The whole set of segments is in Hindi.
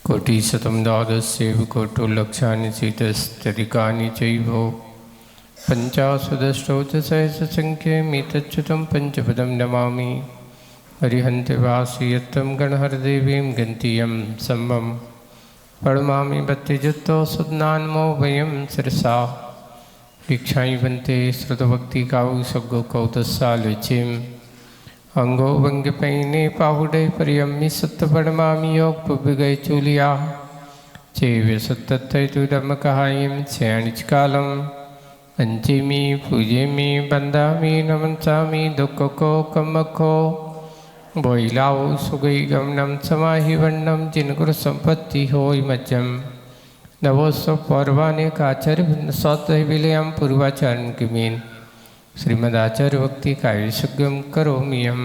कोटिशतं द्वादशैव कोटो लक्षानि चेतस्त्यधिकानि चैव पञ्चाशदष्टोत्तरसहस्रसङ्ख्यमेतच्युतं पञ्चपदं नमामि। हरिहन्त्यवासि यत्तं गणहरदेवीं गन्तीयं सम्मं प्रणमामि भक्तियुक्तो सुज्ञानमो वयं शिरसा भिक्षां वन्ते श्रुतभक्तिकाौ सद्गो कौतसालुचिम् अंगो वंगपैने पाहुडे परियम्मि सत्तपणमामि योग पुबिगय चूलिया चेव्य सत्तत्तु धम्मकहायं क्षणिचकालं पंचमी पूजेमि बंदामि नमंसामि दुःखको कम्मको बोइलाओ सुगई गमनम समाहि वर्णम जिनगुर संपत्ति होय मज्जम नवोत्सव पौर्वाने काचर सौत विलयम पूर्वाचरण किमीन श्रीमदाचार्य भक्ति काव्यसुगम करोमि हम।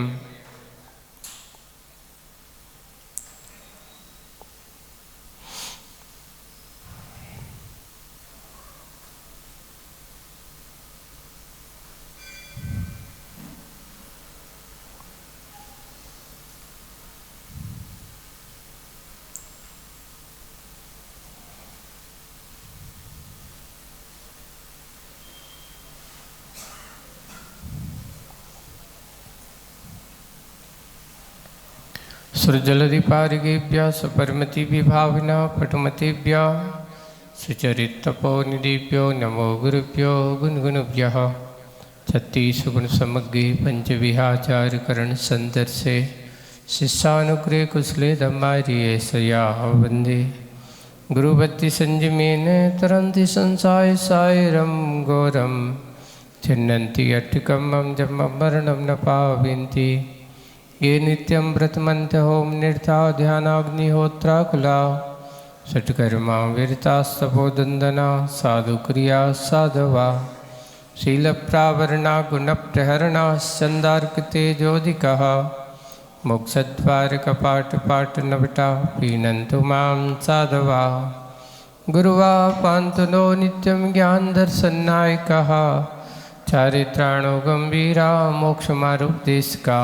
सुरजलधिपारिगेभ्यः सपरमतिविभाविना पटुमतेभ्यः सुचरितपोनिधिभ्यो नमो गुरुभ्यो गुणगुणभ्यः। छत्तीसगुणसमग्रे पंचविहाचार्यकरण संदर्शे शिष्यानुग्रहे कुशले धम्मार्ये सया वंदे गुरुभक्ति संयमेन तरन्ति संसाय सायरं घोरं छिन्नन्ति अट्टिकम्मं जन्मं मरणं न पावन्ति ये नित्यं व्रतमन्त होम निर्था ध्यानाग्निहोत्राकुला षट्कर्मा वीरतास्तपोदन्दना साधुक्रिया साधवा शीलप्रावरणा गुणप्रहरणा छन्दार्कतेजोदिकः मोक्षद्वारकपाटपाटनवटा पीनन्तु मां साधवा गुरुवा पान्तु नो नित्यं ज्ञानदर्शननायकः चारित्राणो गम्भीरा मोक्षमारुपदेशका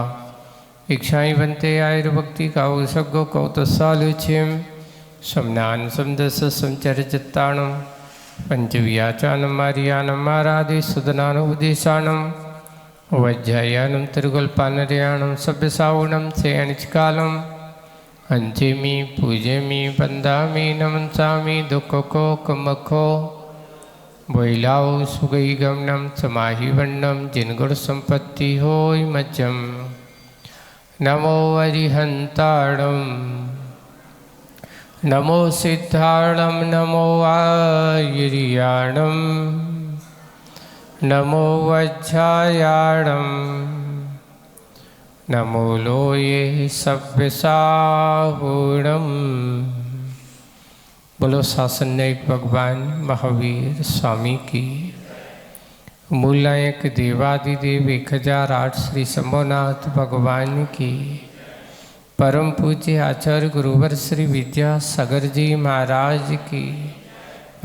इच्छाई बनते आयुर्भक्ति काउ सगो कौतसालुचिम समनान समदस संचरचित्ताणम पंचव्याचानम मारियानम आराधि सुदनानुपदेशानम वज्जायानम तिरुगुल्पानरयाणम सभ्यसावणम से अनिचकालम अंचेमी पूजेमी बंदामी नमंसामी दुखको कमखो बोइलाओ सुगई गमनम समाहि वर्णम जिनगुण संपत्ति होय मज्जम नमो अरिहंताणं नमो सिद्धाणं नमो आयर्याणं नमो वज्जायाणं नमो लोये सव्यसाहूणं। बोलो शासननायक भगवान महावीर स्वामी की। मूलायक देवादिदेव 1008 श्री शंभुनाथ भगवान की। परम पूज्य आचार्य गुरुवर श्री विद्यासागर जी महाराज की।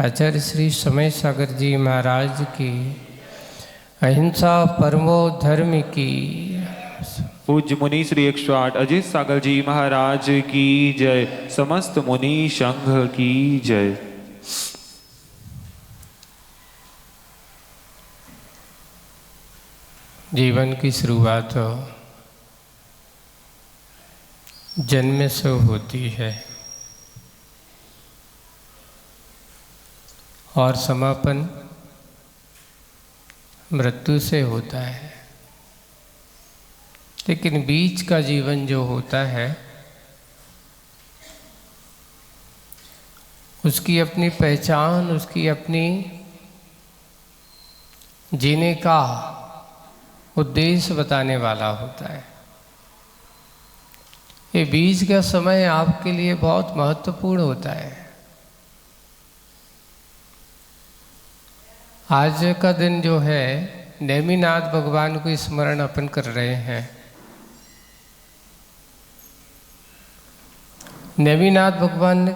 आचार्य श्री समय सागर जी महाराज की। अहिंसा परमो धर्म की। पूज्य मुनि श्री 108 अजय सागर जी महाराज की जय। समस्त मुनि संघ की जय। जीवन की शुरुआत जन्म से होती है और समापन मृत्यु से होता है, लेकिन बीच का जीवन जो होता है उसकी अपनी पहचान, उसकी अपनी जीने का उद्देश्य बताने वाला होता है। ये बीच का समय आपके लिए बहुत महत्वपूर्ण होता है। आज का दिन जो है नेमिनाथ भगवान को स्मरण अपन कर रहे हैं। नेमिनाथ भगवान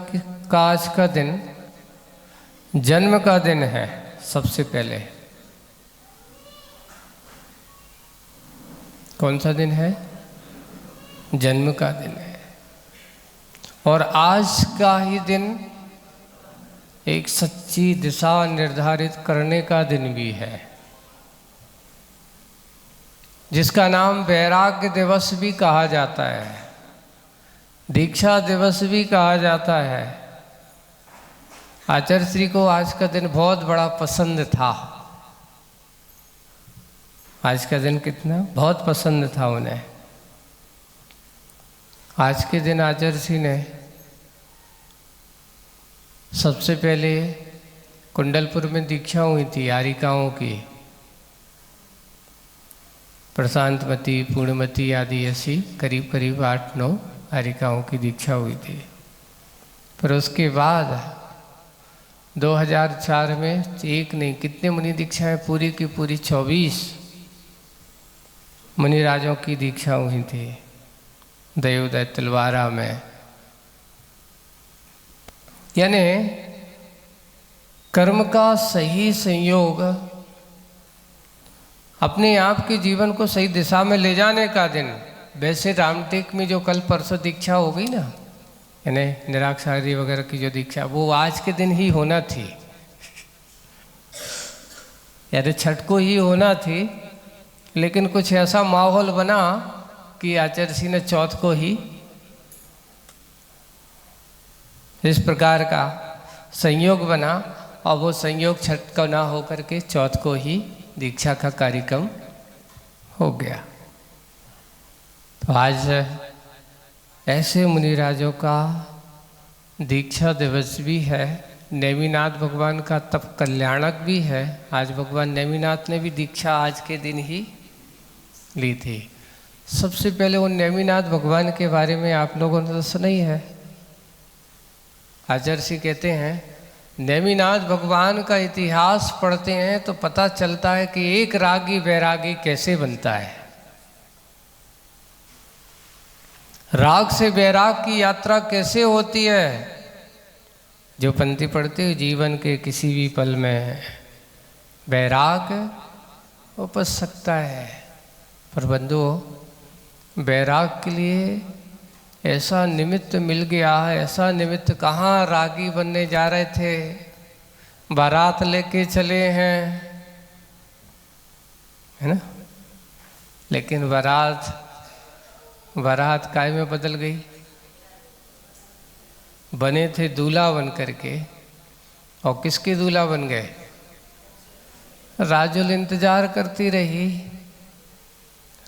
का आज का दिन जन्म का दिन है। सबसे पहले कौन सा दिन है? जन्म का दिन है। और आज का ही दिन एक सच्ची दिशा निर्धारित करने का दिन भी है, जिसका नाम वैराग्य दिवस भी कहा जाता है, दीक्षा दिवस भी कहा जाता है। आचार्य श्री को आज का दिन बहुत बड़ा पसंद था। आज का दिन कितना बहुत पसंद था उन्हें। आज के दिन आचार्य श्री ने सबसे पहले कुंडलपुर में दीक्षा हुई थी आरिकाओं की, प्रशांतमती, पूर्णमती आदि ऐसी करीब करीब 8-9 आरिकाओं की दीक्षा हुई थी। पर उसके बाद 2004 में एक नहीं कितने मुनि दीक्षाएं पूरी की पूरी 24 मुनिराजों की दीक्षा हुई थी दयोदय तिलवारा में। यानी कर्म का सही संयोग अपने आप के जीवन को सही दिशा में ले जाने का दिन। वैसे रामटेक में जो कल परसों दीक्षा हो गई ना, यानी निराक्षरी वगैरह की जो दीक्षा, वो आज के दिन ही होना थी, यानी छठ को ही होना थी। लेकिन कुछ ऐसा माहौल बना कि आचार्य श्री ने चौथ को ही, इस प्रकार का संयोग बना और वो संयोग छठ का ना हो करके चौथ को ही दीक्षा का कार्यक्रम हो गया। तो आज ऐसे मुनिराजों का दीक्षा दिवस भी है। नेमिनाथ भगवान का तप कल्याणक भी है। आज भगवान नेमिनाथ ने भी दीक्षा आज के दिन ही ली थी। सबसे पहले उन नेमिनाथ भगवान के बारे में आप लोगों ने तो सुना ही है। आचार्य श्री कहते हैं नेमिनाथ भगवान का इतिहास पढ़ते हैं तो पता चलता है कि एक रागी वैरागी कैसे बनता है। राग से वैराग की यात्रा कैसे होती है। जो पंक्ति पढ़ते हो, जीवन के किसी भी पल में वैराग उपज सकता है। पर बंधुओं, वैराग के लिए ऐसा निमित्त मिल गया है। ऐसा निमित्त कहाँ रागी बनने जा रहे थे, बारात लेके चले हैं, है ना। लेकिन बारात काय में बदल गई। बने थे दूल्हा बन करके, और किसके दूल्हा बन गए। राजुल इंतजार करती रही,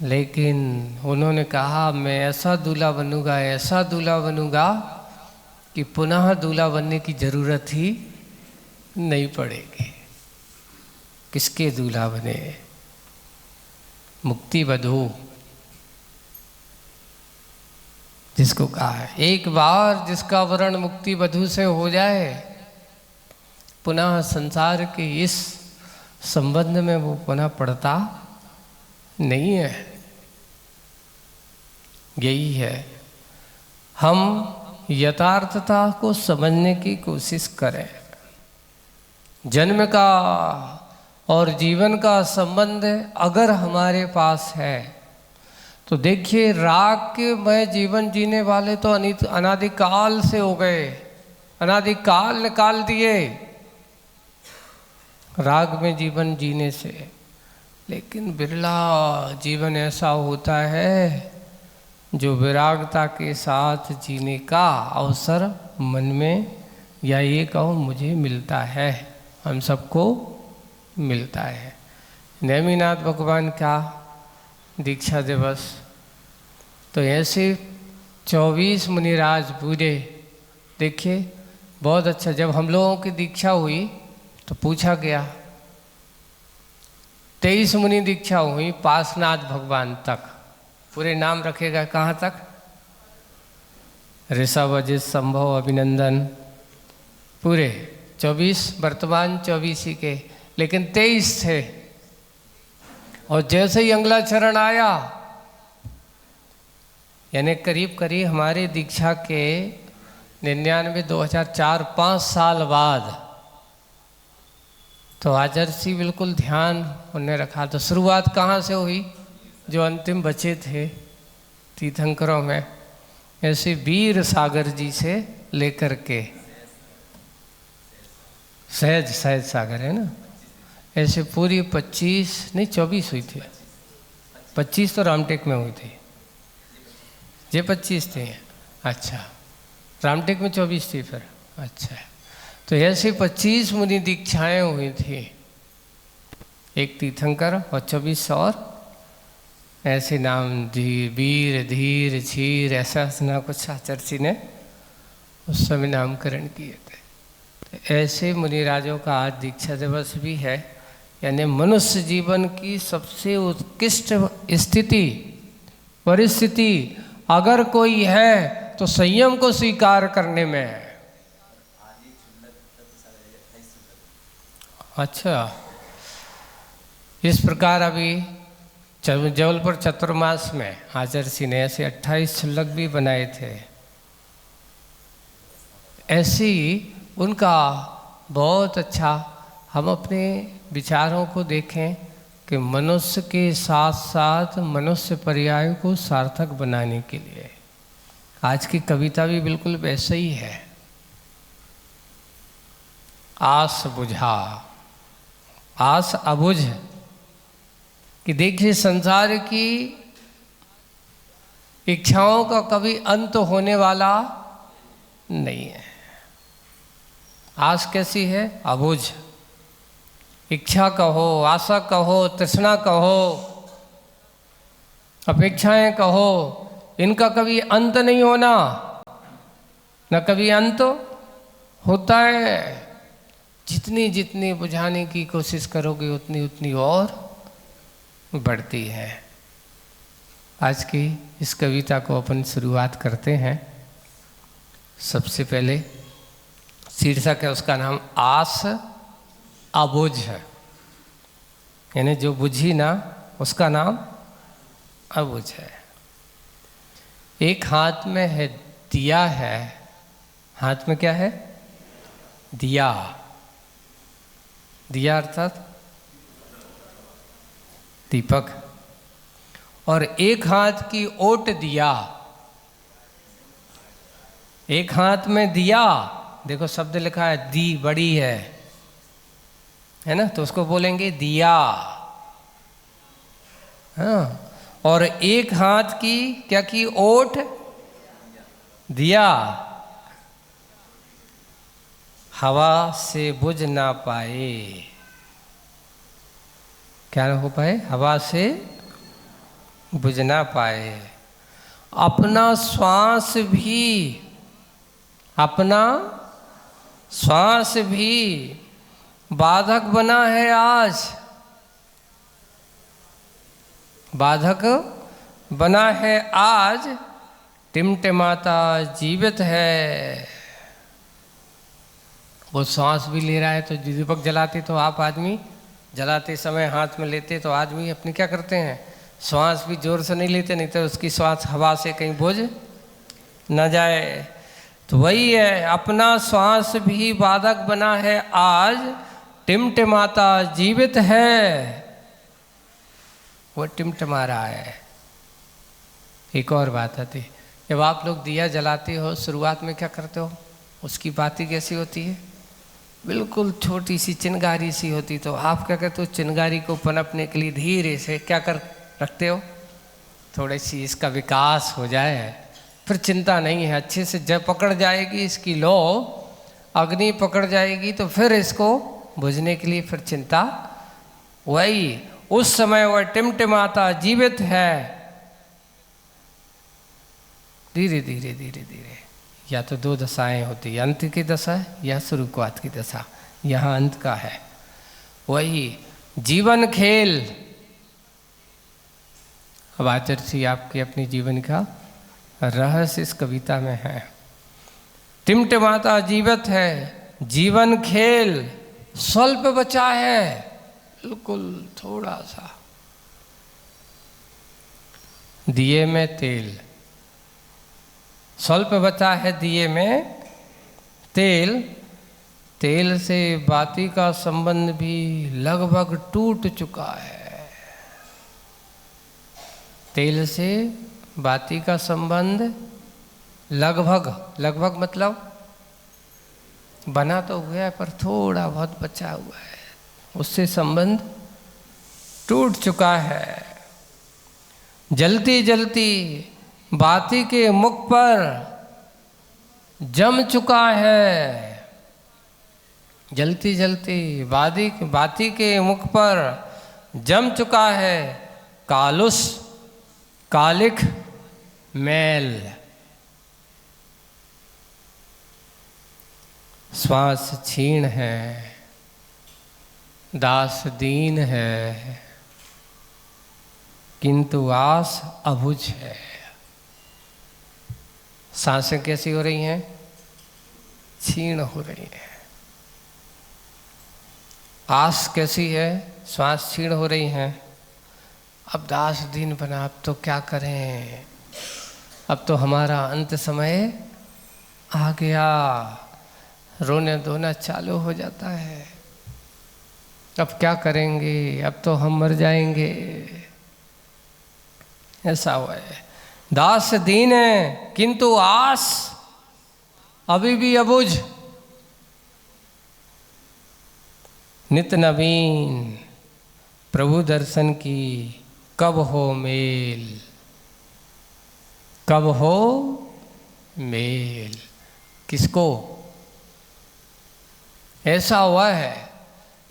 लेकिन उन्होंने कहा मैं ऐसा दूल्हा बनूंगा, ऐसा दूल्हा बनूंगा कि पुनः दूल्हा बनने की जरूरत ही नहीं पड़ेगी। किसके दूल्हा बने। मुक्ति वधू जिसको कहा है, एक बार जिसका वरण मुक्ति वधू से हो जाए, पुनः संसार के इस संबंध में वो पुनः पड़ता नहीं है। यही है, हम यथार्थता को समझने की कोशिश करें। जन्म का और जीवन का संबंध अगर हमारे पास है तो देखिए, राग के में जीवन जीने वाले तो अनादिकाल से हो गए, अनादिकाल निकाल दिए राग में जीवन जीने से। लेकिन बिरला जीवन ऐसा होता है जो विरागता के साथ जीने का अवसर मन में, या ये कहो मुझे मिलता है, हम सबको मिलता है। नेमिनाथ भगवान का दीक्षा दिवस, तो ऐसे 24 मुनिराज पूरे। देखिए बहुत अच्छा, जब हम लोगों की दीक्षा हुई तो पूछा गया, 23 मुनि दीक्षा हुई पासनाथ भगवान तक। पूरे नाम रखेगा कहाँ तक। ऋषभ, अजित, संभव, अभिनंदन, पूरे 24 वर्तमान 24 ही के, लेकिन 23 थे। और जैसे ही अगला चरण आया, यानी करीब करीब हमारे दीक्षा के 99, 2004, 5 साल बाद, तो आचार्य श्री बिल्कुल ध्यान उन्हें रखा। तो शुरुआत कहाँ से हुई, जो अंतिम बचे थे तीर्थंकरों में, ऐसे वीर सागर जी से लेकर के सहज सागर है ना, ऐसे पूरी 25 नहीं 24 हुई थी। 25 तो रामटेक में हुई थी, ये 25 थे। अच्छा, रामटेक में 24 थी फिर। अच्छा, तो ऐसे 25 मुनि दीक्षाएं हुई थी, एक तीर्थंकर और 24 और ऐसे नाम वीर धीर क्षीर ऐसा ना कुछ आचार्य जी ने उस समय नामकरण किए थे। तो ऐसे मुनिराजों का आज दीक्षा दिवस भी है, यानी मनुष्य जीवन की सबसे उत्कृष्ट स्थिति परिस्थिति अगर कोई है तो संयम को स्वीकार करने में है। अच्छा, इस प्रकार अभी जबलपुर चतुर्मास में आचार्य जी ने ऐसे 28 श्लोक भी बनाए थे। ऐसे ही उनका बहुत अच्छा हम अपने विचारों को देखें कि मनुष्य के साथ साथ मनुष्य पर्याय को सार्थक बनाने के लिए आज की कविता भी बिल्कुल वैसे ही है। आस बुझा, आस अबुझ, कि देखिए संसार की इच्छाओं का कभी अंत होने वाला नहीं है। आस कैसी है? अबुझ। इच्छा कहो, आशा कहो, तृष्णा कहो, अपेक्षाएं कहो, इनका कभी अंत नहीं होना, न कभी अंत होता है। जितनी जितनी बुझाने की कोशिश करोगे उतनी उतनी और बढ़ती है। आज की इस कविता को अपन शुरुआत करते हैं। सबसे पहले शीर्षक है उसका नाम आस अबुझ है, यानी जो बुझी ना उसका नाम अबुझ है। एक हाथ में है दिया है, हाथ में क्या है? दिया। दिया अर्थात दीपक। और एक हाथ की ओट दिया, एक हाथ में दिया, देखो शब्द लिखा है दी बड़ी है ना, तो उसको बोलेंगे दिया। हाँ, और एक हाथ की क्या की? ओट दिया, हवा से बुझ ना पाए। क्या ना हो पाए? हवा से बुझ ना पाए। अपना श्वास भी, अपना श्वास भी बाधक बना है आज, बाधक बना है आज, टिमटिमाता जीवित है। वो सांस भी ले रहा है, तो दीपक जलाते तो आप आदमी जलाते समय हाथ में लेते तो आदमी अपने क्या करते हैं? श्वास भी जोर से नहीं लेते, नहीं तो उसकी श्वास हवा से कहीं बुझ न जाए। तो वही है, अपना श्वास भी बाधक बना है आज, टिमटिमाता जीवित है। वो टिमटिमा रहा है। एक और बात आती, जब आप लोग दिया जलाते हो शुरुआत में क्या करते हो? उसकी बाती कैसी होती है? बिल्कुल छोटी सी चिंगारी सी होती। तो आप क्या करते हो? चिंगारी को पनपने के लिए धीरे से क्या कर रखते हो? थोड़ी सी इसका विकास हो जाए, फिर चिंता नहीं है। अच्छे से जब पकड़ जाएगी इसकी लो, अग्नि पकड़ जाएगी, तो फिर इसको बुझने के लिए फिर चिंता। वही उस समय वह टिमटिमाता जीवित है। धीरे धीरे धीरे धीरे, या तो दो दशाएं होती, अंत की दशा या शुरुआत की दशा। यहाँ अंत का है। वही जीवन खेल। अब आचार्य जी आपके अपनी जीवन का रहस्य इस कविता में है। टिमटिमाता जीवित है, जीवन खेल स्वल्प बचा है, बिल्कुल थोड़ा सा। दिए में तेल, स्वल्प बचा है दिए में तेल। तेल से बाती का संबंध भी लगभग टूट चुका है। तेल से बाती का संबंध लगभग मतलब बना तो हुआ है पर थोड़ा बहुत बचा हुआ है, उससे संबंध टूट चुका है। जलती जलती बाती के मुख पर जम चुका है। जलती जलती बाती के मुख पर जम चुका है कालुस कालिक मैल। श्वास क्षीण है, दास दीन है, किंतु आस अबुझ है। सांसें कैसी हो रही हैं? क्षीण हो रही हैं। आस कैसी है? श्वास क्षीण हो रही हैं। अब दास दीन बना, अब तो क्या करें, अब तो हमारा अंत समय आ गया। रोने धोना चालू हो जाता है। अब क्या करेंगे, अब तो हम मर जाएंगे, ऐसा हुआ है। दास दीन है किंतु आस अभी भी अबुझ। नित नवीन प्रभु दर्शन की कब हो मेल, कब हो मेल। किसको? ऐसा हुआ है,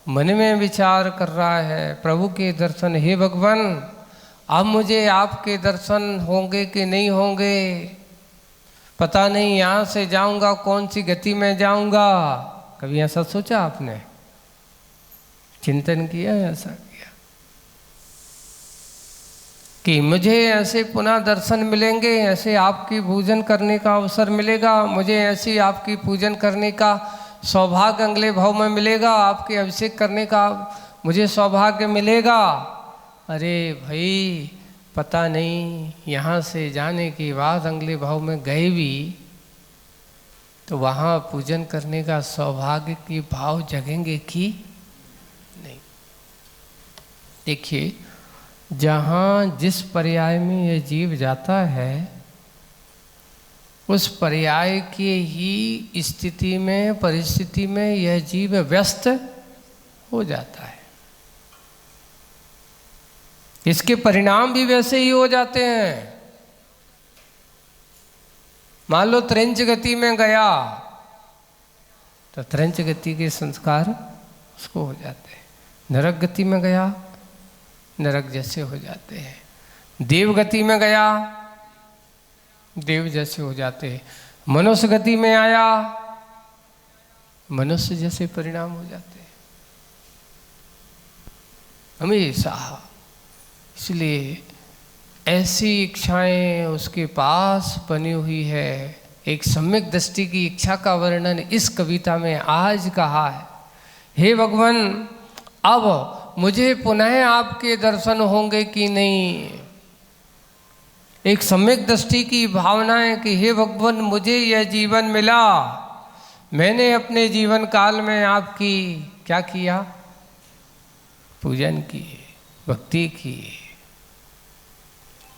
मन में विचार कर रहा है प्रभु के दर्शन, हे भगवान अब मुझे आपके दर्शन होंगे कि नहीं होंगे, पता नहीं, यहाँ से जाऊंगा कौन सी गति में जाऊंगा। कभी ऐसा सोचा आपने? चिंतन किया, ऐसा किया कि मुझे ऐसे पुनः दर्शन मिलेंगे, ऐसे आपकी पूजन करने का अवसर मिलेगा, मुझे ऐसी आपकी पूजन करने का सौभाग्य अगले भाव में मिलेगा, आपके अभिषेक करने का मुझे सौभाग्य मिलेगा। अरे भाई पता नहीं, यहाँ से जाने के बाद अगले भाव में गए भी तो वहाँ पूजन करने का सौभाग्य की भाव जगेंगे कि नहीं। देखिए, जहाँ जिस पर्याय में यह जीव जाता है उस पर्याय की ही स्थिति में, परिस्थिति में यह जीव व्यस्त हो जाता है। इसके परिणाम भी वैसे ही हो जाते हैं। मान लो त्रिंच गति में गया तो त्रिंच गति के संस्कार उसको हो जाते हैं। नरक गति में गया, नरक जैसे हो जाते हैं। देव गति में गया, देव जैसे हो जाते हैं। मनुष्य गति में आया, मनुष्य जैसे परिणाम हो जाते हैं हमेशा। इसलिए ऐसी इच्छाएं उसके पास बनी हुई है। एक सम्यक दृष्टि की इच्छा का वर्णन इस कविता में आज कहा है। हे भगवान अब मुझे पुनः आपके दर्शन होंगे कि नहीं। एक सम्यक दृष्टि की भावना है कि हे भगवान मुझे यह जीवन मिला, मैंने अपने जीवन काल में आपकी क्या किया? पूजन की, भक्ति की।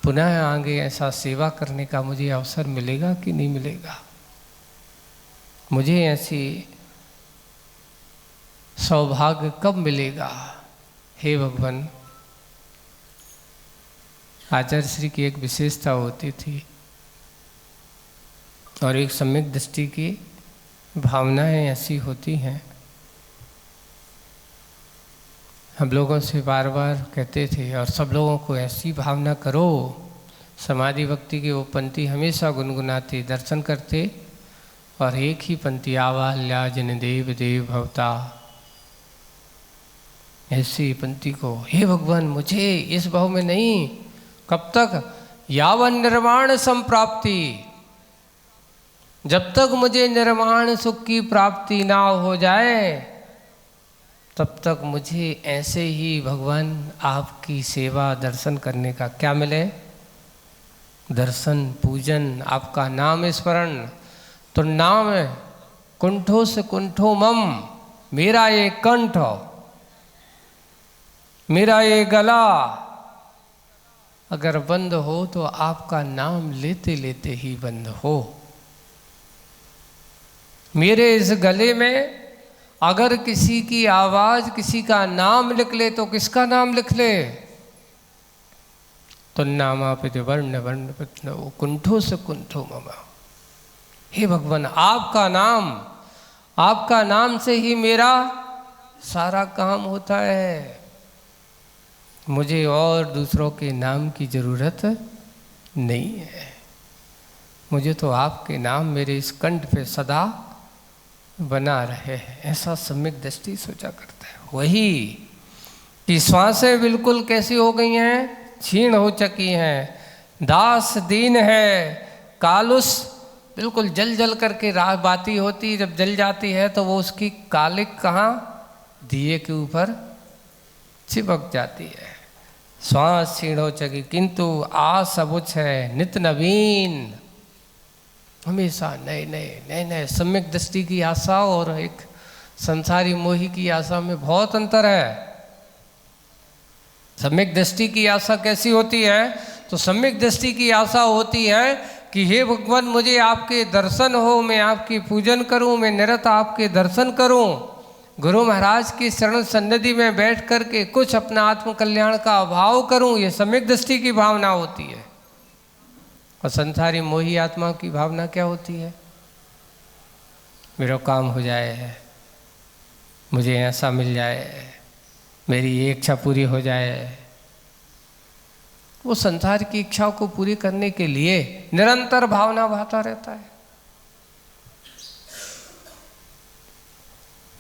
पुनः आगे ऐसा सेवा करने का मुझे अवसर मिलेगा कि नहीं मिलेगा? मुझे ऐसी सौभाग्य कब मिलेगा? हे भगवान, आचार्य श्री की एक विशेषता होती थी और एक सम्यक दृष्टि की भावनाएं ऐसी होती हैं। हम लोगों से बार बार कहते थे और सब लोगों को ऐसी भावना करो। समाधि भक्ति की वो पंक्ति हमेशा गुनगुनाते, दर्शन करते और एक ही पंक्ति, आवाल्या जिन देव देव भवता। ऐसी पंक्ति को, हे भगवान मुझे इस भाव में नहीं, कब तक? यावन निर्वाण संप्राप्ति, जब तक मुझे निर्वाण सुख की प्राप्ति ना हो जाए तब तक मुझे ऐसे ही भगवान आपकी सेवा दर्शन करने का क्या मिले? दर्शन, पूजन, आपका नाम स्मरण। तो नाम है कुंठो से कुंठो मम, मेरा ये कंठ, मेरा ये गला अगर बंद हो तो आपका नाम लेते लेते ही बंद हो। मेरे इस गले में अगर किसी की आवाज, किसी का नाम लिख ले तो किसका नाम लिख ले? तो नामापित वर्ण वर्ण पितनौ कुंठो से कुंठो मम। हे भगवान, आपका नाम से ही मेरा सारा काम होता है। मुझे और दूसरों के नाम की जरूरत नहीं है। मुझे तो आपके नाम मेरे इस कंठ पे सदा बना रहे हैं, ऐसा सम्यक दृष्टि सोचा करता है। वही कि श्वासें बिल्कुल कैसी हो गई हैं? क्षीण हो चुकी हैं। दास दीन है, कालुस बिल्कुल जल जल करके राह बाती होती, जब जल जाती है तो वो उसकी कालिक कहाँ? दिए के ऊपर चिपक जाती है। श्वास क्षीण हो चुकी, किंतु आस अबुझ है नित नवीन। हमेशा नए नए नए नए सम्यक दृष्टि की आशा और एक संसारी मोही की आशा में बहुत अंतर है। सम्यक दृष्टि की आशा कैसी होती है? तो सम्यक दृष्टि की आशा होती है कि हे भगवान, मुझे आपके दर्शन हो, मैं आपकी पूजन करूं, मैं निरंतर आपके दर्शन करूं, गुरु महाराज की शरण सन्निधि में बैठ करके कुछ अपना आत्म कल्याण का अभाव करूं। ये सम्यक दृष्टि की भावना होती है। और संसारी मोही आत्मा की भावना क्या होती है? मेरा काम हो जाए, मुझे ऐसा मिल जाए, मेरी ये इच्छा पूरी हो जाए। वो संसार की इच्छाओं को पूरी करने के लिए निरंतर भावना बहाता रहता है।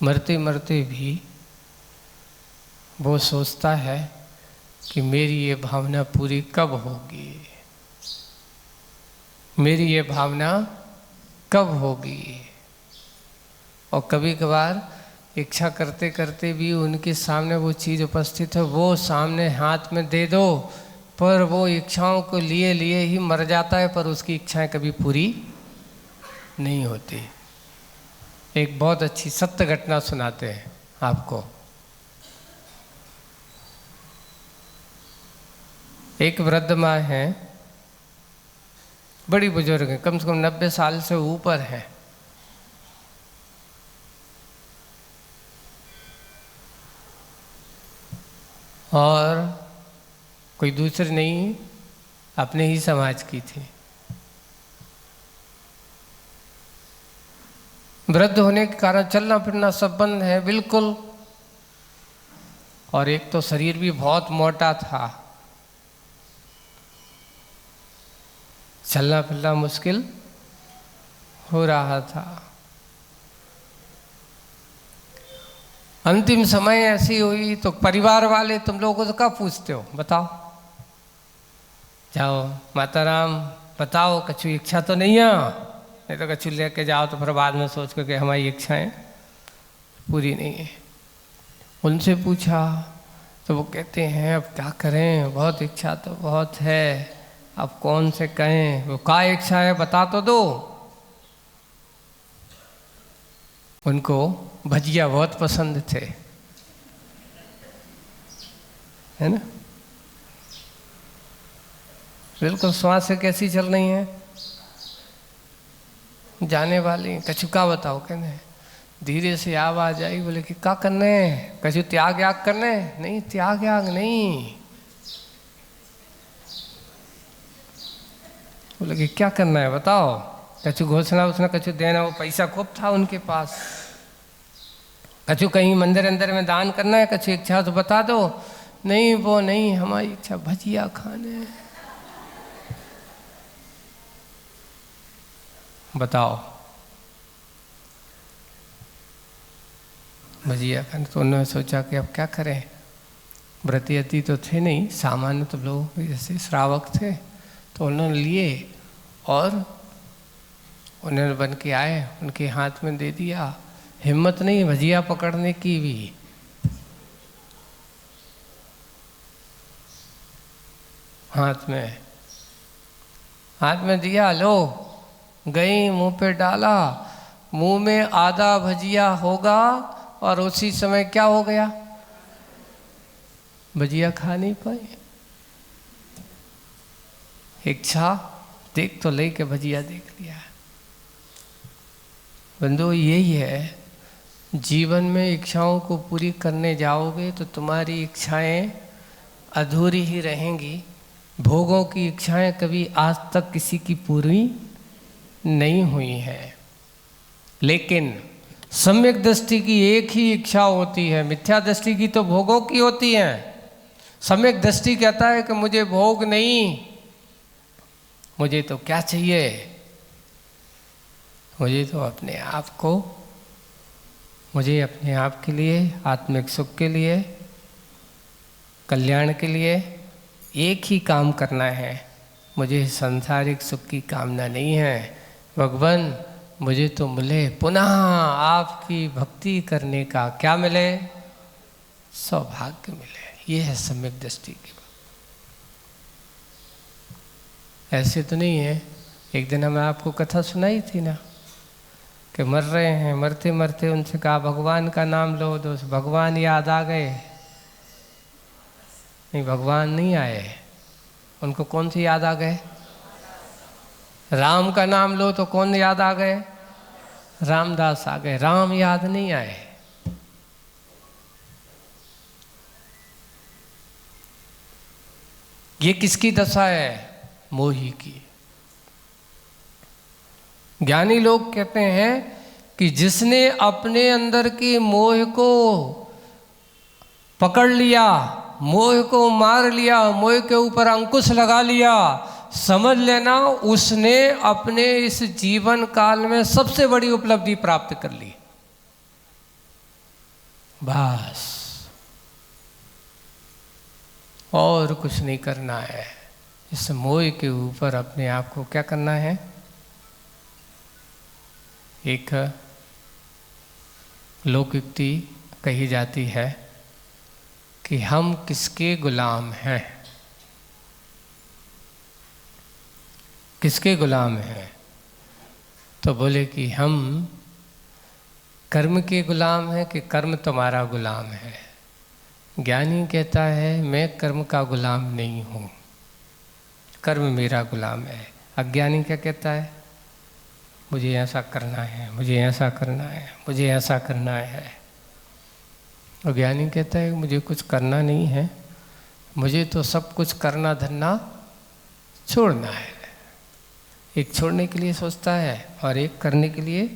मरते मरते भी वो सोचता है कि मेरी ये भावना पूरी कब होगी, मेरी ये भावना कब होगी। और कभी कभार इच्छा करते करते भी उनके सामने वो चीज़ उपस्थित है, वो सामने हाथ में दे दो, पर वो इच्छाओं को लिए लिए ही मर जाता है, पर उसकी इच्छाएं कभी पूरी नहीं होती। एक बहुत अच्छी सत्य घटना सुनाते हैं आपको। एक वृद्ध माँ है, बड़ी बुजुर्ग है, कम से कम 90 साल से ऊपर है। और कोई दूसरी नहीं, अपने ही समाज की थी। वृद्ध होने के कारण चलना फिरना सब बंद है बिल्कुल। और एक तो शरीर भी बहुत मोटा था, चलना फिरना मुश्किल हो रहा था। अंतिम समय ऐसी हुई तो परिवार वाले तुम लोगों से क्या पूछते हो, बताओ, जाओ माता राम बताओ, कछु इच्छा तो नहीं है? नहीं तो कछु लेके जाओ तो फिर बाद में सोच कर के हमारी इच्छाएं पूरी नहीं है। उनसे पूछा तो वो कहते हैं अब क्या करें, बहुत इच्छा तो बहुत है, अब कौन से कहें, वो क्या इच्छा है बता तो दो। उनको भजिया बहुत पसंद थे, है ना? बिल्कुल श्वास से कैसी चल रही है जाने वाली। कछु का बताओ, कहने धीरे से आवाज आई, बोले कि क्या करने, कछु त्याग याग करने? नहीं, त्याग याग नहीं। बोले कि क्या करना है बताओ। कछु घोषणा उसने कछु देना, वो पैसा खूब था उनके पास। कछु कहीं मंदिर अंदर में दान करना है, कछु इच्छा तो बता दो। नहीं वो नहीं, हमारी इच्छा भजिया खाने। बताओ, भजिया खाने। तो उन्होंने सोचा कि अब क्या करें, व्रती तो थे नहीं, सामान्य तो लोग जैसे श्रावक थे, तो उन्होंने लिए और उन्होंने बन के आए, उनके हाथ में दे दिया। हिम्मत नहीं भजिया पकड़ने की भी। हाथ में दिया, लो गई, मुंह पे डाला, मुंह में आधा भजिया होगा और उसी समय क्या हो गया, भजिया खा नहीं पाई। इच्छा देख तो ले के भजिया देख लिया। बंधु यही है, जीवन में इच्छाओं को पूरी करने जाओगे तो तुम्हारी इच्छाएं अधूरी ही रहेंगी। भोगों की इच्छाएं कभी आज तक किसी की पूरी नहीं हुई है। लेकिन सम्यक दृष्टि की एक ही इच्छा होती है, मिथ्या दृष्टि की तो भोगों की होती है। सम्यक दृष्टि कहता है कि मुझे भोग नहीं, मुझे तो क्या चाहिए, मुझे तो अपने आप को, मुझे अपने आप के लिए, आत्मिक सुख के लिए, कल्याण के लिए एक ही काम करना है। मुझे सांसारिक सुख की कामना नहीं है। भगवान मुझे तो मिले पुनः आपकी भक्ति करने का, क्या मिले, सौभाग्य मिले। ये है सम्यक दृष्टि की बात। ऐसे तो नहीं है। एक दिन हमें आपको कथा सुनाई थी ना कि मर रहे हैं, मरते मरते उनसे कहा भगवान का नाम लो, तो भगवान याद आ गए। नहीं, भगवान नहीं आए। उनको कौन से याद आ गए? राम का नाम लो तो कौन याद आ गए? रामदास आ गए। राम याद नहीं आए। ये किसकी दशा है? मोही की। ज्ञानी लोग कहते हैं कि जिसने अपने अंदर के मोह को पकड़ लिया, मोह को मार लिया, मोह के ऊपर अंकुश लगा लिया, समझ लेना उसने अपने इस जीवन काल में सबसे बड़ी उपलब्धि प्राप्त कर ली। बस और कुछ नहीं करना है। इस मोह के ऊपर अपने आप को क्या करना है? एक लोकोक्ति कही जाती है कि हम किसके गुलाम हैं। किसके गुलाम हैं? तो बोले कि हम कर्म के गुलाम हैं कि कर्म तुम्हारा गुलाम है। ज्ञानी कहता है मैं कर्म का गुलाम नहीं हूँ, कर्म मेरा गुलाम है। अज्ञानी क्या कहता है? मुझे ऐसा करना है, मुझे ऐसा करना है, मुझे ऐसा करना है। और ज्ञानी कहता है मुझे कुछ करना नहीं है, मुझे तो सब कुछ करना धरना छोड़ना है। एक छोड़ने के लिए सोचता है और एक करने के लिए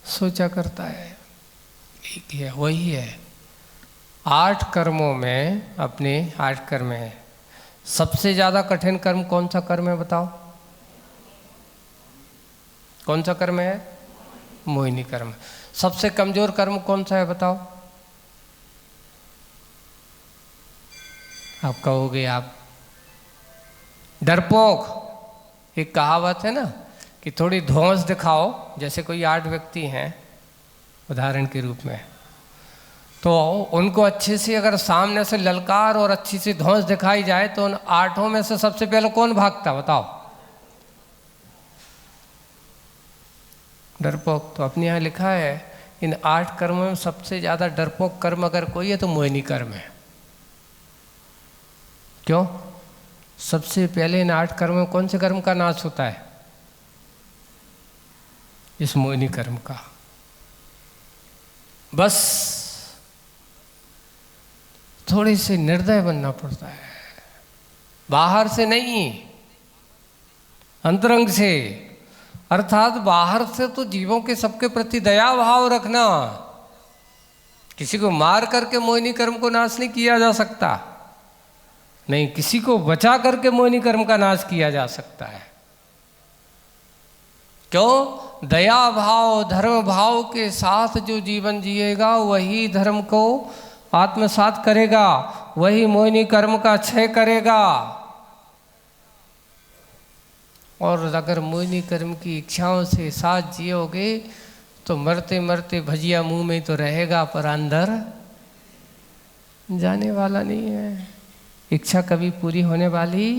सोचा करता है। एक है, वही है। 8 कर्मों में, अपने 8 कर्म है। सबसे ज़्यादा कठिन कर्म कौन सा कर्म है बताओ? कौन सा कर्म है? मोहिनी कर्म। सबसे कमजोर कर्म कौन सा है बताओ? आप कहोगे आप डरपोक। एक कहावत है ना कि थोड़ी धौंस दिखाओ। जैसे कोई 8 व्यक्ति हैं उदाहरण के रूप में, तो उनको अच्छे से अगर सामने से ललकार और अच्छी सी धौंस दिखाई जाए तो उन 8 में से सबसे पहले कौन भागता बताओ? डरपोक। तो अपने यहाँ लिखा है इन 8 कर्मों में सबसे ज़्यादा डरपोक कर्म अगर कोई है तो मोहिनी कर्म है। क्यों? सबसे पहले इन 8 कर्म में कौन से कर्म का नाश होता है? इस मोहिनी कर्म का। बस थोड़ी सी निर्दय बनना पड़ता है, बाहर से नहीं, अंतरंग से। अर्थात बाहर से तो जीवों के सबके प्रति दया भाव रखना। किसी को मार करके मोहिनी कर्म को नाश नहीं किया जा सकता, नहीं, किसी को बचा करके मोहिनी कर्म का नाश किया जा सकता है। क्यों? दया भाव, धर्म भाव के साथ जो जीवन जिएगा वही धर्म को आत्मसात करेगा, वही मोहिनी कर्म का क्षय करेगा। और अगर मोहिनी कर्म की इच्छाओं से साथ जियोगे तो मरते मरते भजिया मुंह में तो रहेगा, पर अंदर जाने वाला नहीं है। इच्छा कभी पूरी होने वाली?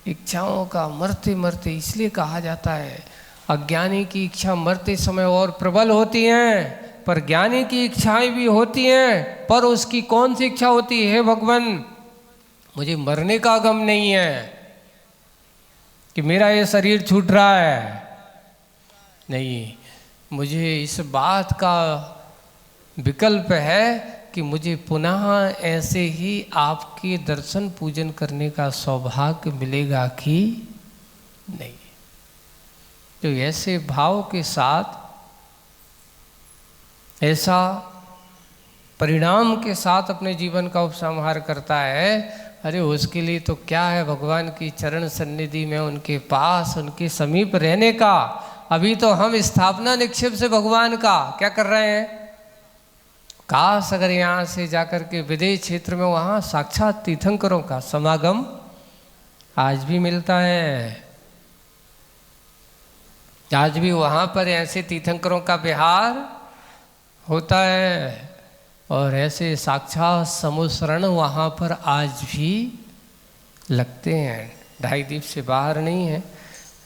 इच्छाओं का मरते मरते, इसलिए कहा जाता है अज्ञानी की इच्छा मरते समय और प्रबल होती हैं, पर ज्ञानी की इच्छाएं भी होती हैं, पर उसकी कौन सी इच्छा होती है? भगवान मुझे मरने का गम नहीं है कि मेरा ये शरीर छूट रहा है, नहीं, मुझे इस बात का विकल्प है कि मुझे पुनः ऐसे ही आपके दर्शन पूजन करने का सौभाग्य मिलेगा कि नहीं। जो ऐसे भाव के साथ, ऐसा परिणाम के साथ अपने जीवन का उपसंहार करता है, अरे उसके लिए तो क्या है, भगवान की चरण सन्निधि में उनके पास, उनके समीप रहने का। अभी तो हम स्थापना निक्षेप से भगवान का क्या कर रहे हैं। काश अगर यहाँ से जाकर के विदेश क्षेत्र में वहाँ साक्षात तीर्थंकरों का समागम आज भी मिलता है, आज भी वहाँ पर ऐसे तीर्थंकरों का विहार होता है और ऐसे साक्षात समुसरण वहाँ पर आज भी लगते हैं। ढाई द्वीप से बाहर नहीं है।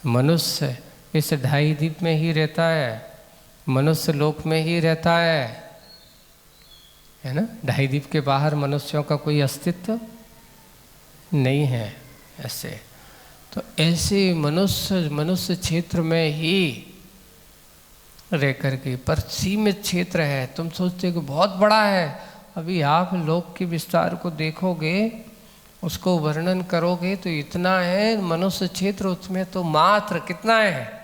मनुष्य इस ढाई द्वीप में ही रहता है, मनुष्य लोक में ही रहता है ना। ढाई द्वीप के बाहर मनुष्यों का कोई अस्तित्व नहीं है। ऐसे तो ऐसे मनुष्य क्षेत्र में ही रह करके, पर सीमित क्षेत्र है। तुम सोचते हो कि बहुत बड़ा है, अभी आप लोक के विस्तार को देखोगे, उसको वर्णन करोगे तो इतना है मनुष्य क्षेत्र, उसमें तो मात्र कितना है,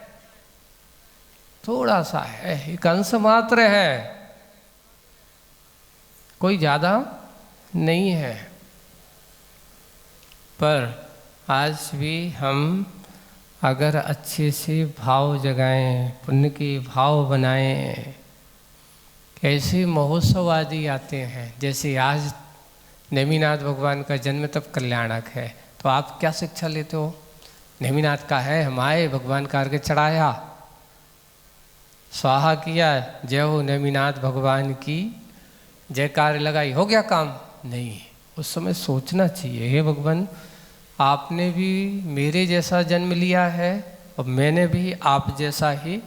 थोड़ा सा है, एक अंश मात्र है, कोई ज़्यादा नहीं है। पर आज भी हम अगर अच्छे से भाव जगाएं, पुण्य के भाव बनाएं, कैसे महोत्सव आदि आते हैं। जैसे आज नेमिनाथ भगवान का जन्म तब कल्याणक है, तो आप क्या शिक्षा लेते हो। नेमिनाथ का है, हम आए, भगवान का अर्घ्य चढ़ाया, स्वाहा किया, जय हो नेमिनाथ भगवान की जयकार लगाई, हो गया काम। नहीं, उस समय सोचना चाहिए, हे भगवान आपने भी मेरे जैसा जन्म लिया है और मैंने भी आप जैसा ही,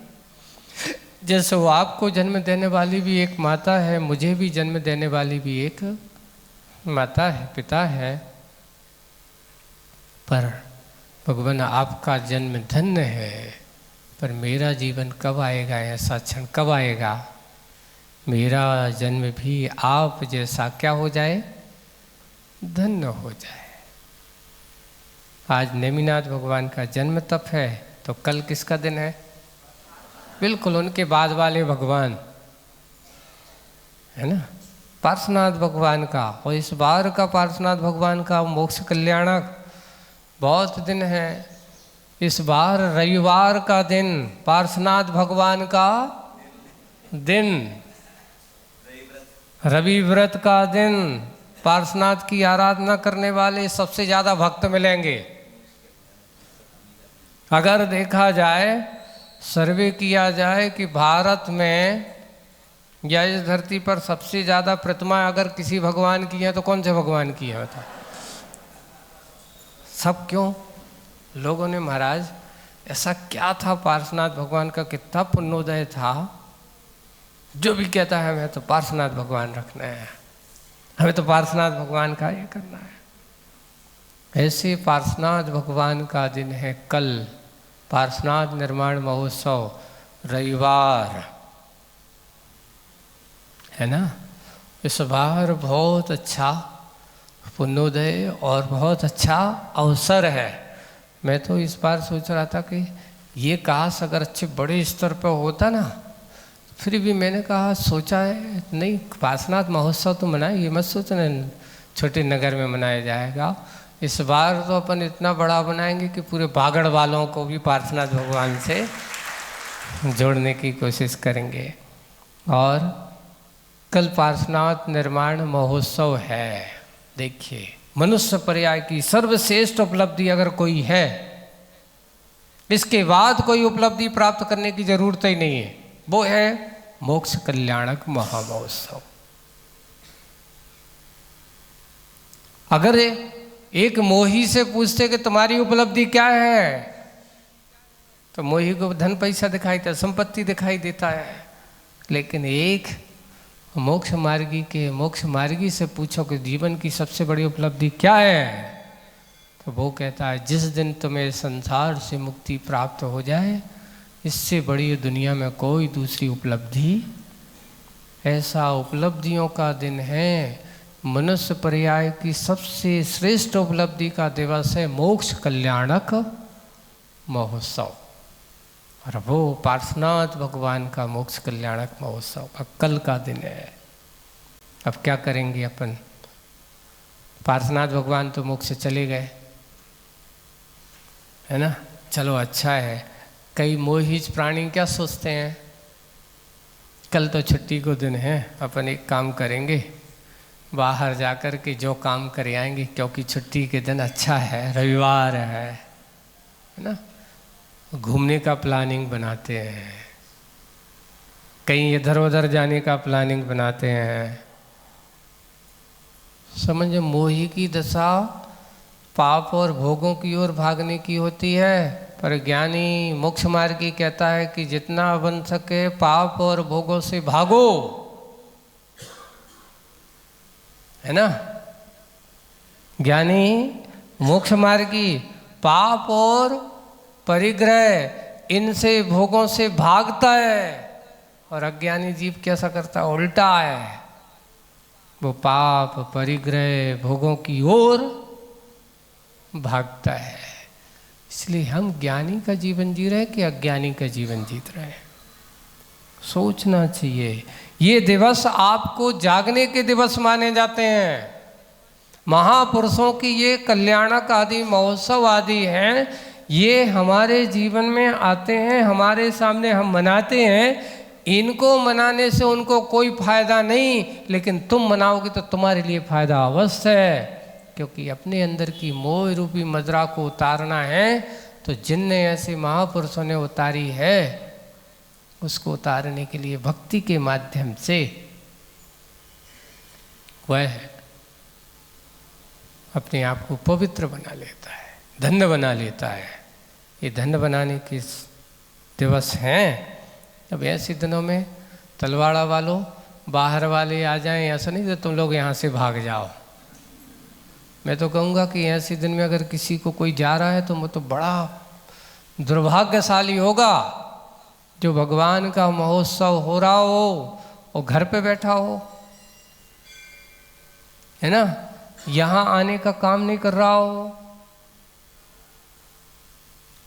जैसे वो आपको जन्म देने वाली भी एक माता है, मुझे भी जन्म देने वाली भी एक माता है, पिता है। पर भगवान आपका जन्म धन्य है, पर मेरा जीवन कब आएगा, ऐसा क्षण कब आएगा, मेरा जन्म भी आप जैसा क्या हो जाए, धन्य हो जाए। आज नेमिनाथ भगवान का जन्म तप है, तो कल किसका दिन है, बिल्कुल उनके बाद वाले भगवान है ना, पार्श्वनाथ भगवान का। और इस बार का पार्श्वनाथ भगवान का मोक्ष कल्याणक बहुत दिन है। इस बार रविवार का दिन पार्श्वनाथ भगवान का दिन, रवि व्रत का दिन, पार्श्वनाथ की आराधना करने वाले सबसे ज़्यादा भक्त मिलेंगे। अगर देखा जाए, सर्वे किया जाए कि भारत में या इस धरती पर सबसे ज़्यादा प्रतिमा अगर किसी भगवान की है तो कौन से भगवान की है बता। सब क्यों? लोगों ने महाराज ऐसा क्या था, पार्श्वनाथ भगवान का कितना पुण्योदय था, जो भी कहता है हमें तो पार्श्वनाथ भगवान रखना है, हमें तो पार्श्वनाथ भगवान का ये करना है। ऐसे पार्श्वनाथ भगवान का दिन है कल, पार्श्वनाथ निर्माण महोत्सव, रविवार है ना। इस बार बहुत अच्छा पुण्योदय और बहुत अच्छा अवसर है। मैं तो इस बार सोच रहा था कि ये काश अगर अच्छे बड़े स्तर पर होता ना, फिर भी मैंने कहा, सोचा है नहीं, पार्श्वनाथ महोत्सव तो मनाए, ये मत सोचना छोटे नगर में मनाया जाएगा। इस बार तो अपन इतना बड़ा बनाएंगे कि पूरे बागड़ वालों को भी पार्श्वनाथ भगवान से जोड़ने की कोशिश करेंगे। और कल पार्श्वनाथ निर्माण महोत्सव है। देखिए, मनुष्य पर्याय की सर्वश्रेष्ठ उपलब्धि अगर कोई है, इसके बाद कोई उपलब्धि प्राप्त करने की जरूरत ही नहीं है, वो है मोक्ष कल्याणक महामहोत्सव। अगर एक मोही से पूछते कि तुम्हारी उपलब्धि क्या है, तो मोही को धन पैसा दिखाई देता, संपत्ति दिखाई देता है। लेकिन एक मोक्ष मार्गी से पूछो कि जीवन की सबसे बड़ी उपलब्धि क्या है, तो वो कहता है जिस दिन तुम्हें संसार से मुक्ति प्राप्त हो जाए, इससे बड़ी दुनिया में कोई दूसरी उपलब्धि, ऐसा उपलब्धियों का दिन है। मनुष्य पर्याय की सबसे श्रेष्ठ उपलब्धि का दिवस है मोक्ष कल्याणक महोत्सव। और वो पार्श्वनाथ भगवान का मोक्ष कल्याणक महोत्सव का कल का दिन है। अब क्या करेंगे अपन? पार्श्वनाथ भगवान तो मोक्ष चले गए, है ना? चलो अच्छा है। कई मोहित प्राणी क्या सोचते हैं, कल तो छुट्टी को दिन है, अपन एक काम करेंगे, बाहर जाकर के जो काम कर आएंगे, क्योंकि छुट्टी के दिन अच्छा है, रविवार है ना? घूमने का प्लानिंग बनाते हैं, कहीं इधर उधर जाने का प्लानिंग बनाते हैं। समझ, मोही की दशा पाप और भोगों की ओर भागने की होती है, पर ज्ञानी मोक्ष मार्गी कहता है कि जितना बन सके पाप और भोगों से भागो, है ना? ज्ञानी मोक्ष मार्गी पाप और परिग्रह इनसे भोगों से भागता है, और अज्ञानी जीव कैसा करता है? उल्टा है, वो पाप परिग्रह भोगों की ओर भागता है। इसलिए हम ज्ञानी का जीवन जी रहे कि अज्ञानी का जीवन जीत रहे हैं, सोचना चाहिए। ये दिवस आपको जागने के दिवस माने जाते हैं। महापुरुषों की ये कल्याणक आदि महोत्सव आदि हैं, ये हमारे जीवन में आते हैं, हमारे सामने हम मनाते हैं। इनको मनाने से उनको कोई फायदा नहीं, लेकिन तुम मनाओगे तो तुम्हारे लिए फायदा अवश्य है, क्योंकि अपने अंदर की मोह रूपी मदिरा को उतारना है। तो जिनने ऐसे महापुरुषों ने उतारी है, उसको उतारने के लिए भक्ति के माध्यम से वह अपने आप को पवित्र बना लेता है, धन्य बना लेता है। ये धन्य बनाने के दिवस हैं। अब ऐसे दिनों में तलवाड़ा वालों, बाहर वाले आ जाएं, ऐसा नहीं कि तुम लोग यहाँ से भाग जाओ। मैं तो कहूँगा कि ऐसे दिन में अगर किसी को कोई जा रहा है तो वो तो बड़ा दुर्भाग्यशाली होगा, जो भगवान का महोत्सव हो रहा हो और घर पे बैठा हो, है ना? यहाँ आने का काम नहीं कर रहा हो,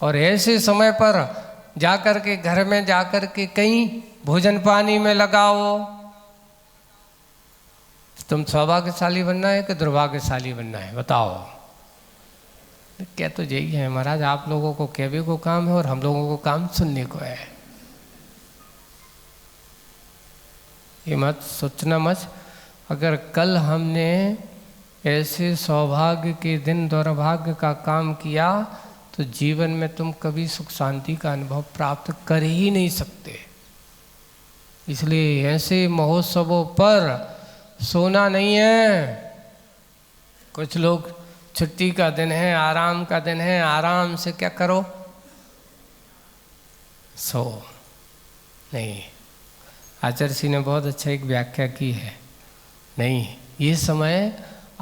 और ऐसे समय पर जाकर के घर में जाकर के कहीं भोजन पानी में लगाओ। तुम सौभाग्यशाली बनना है कि दुर्भाग्यशाली बनना है, बताओ? क्या तो यही है महाराज, आप लोगों को कहने को काम है और हम लोगों को काम सुनने को है। ये मत सोचना मत, अगर कल हमने ऐसे सौभाग्य के दिन दुर्भाग्य का काम किया तो जीवन में तुम कभी सुख शांति का अनुभव प्राप्त कर ही नहीं सकते। इसलिए ऐसे महोत्सवों पर सोना नहीं है। कुछ लोग छुट्टी का दिन है, आराम का दिन है, आराम से क्या करो, सो नहीं। आचार्य जी ने बहुत अच्छा एक व्याख्या की है, नहीं ये समय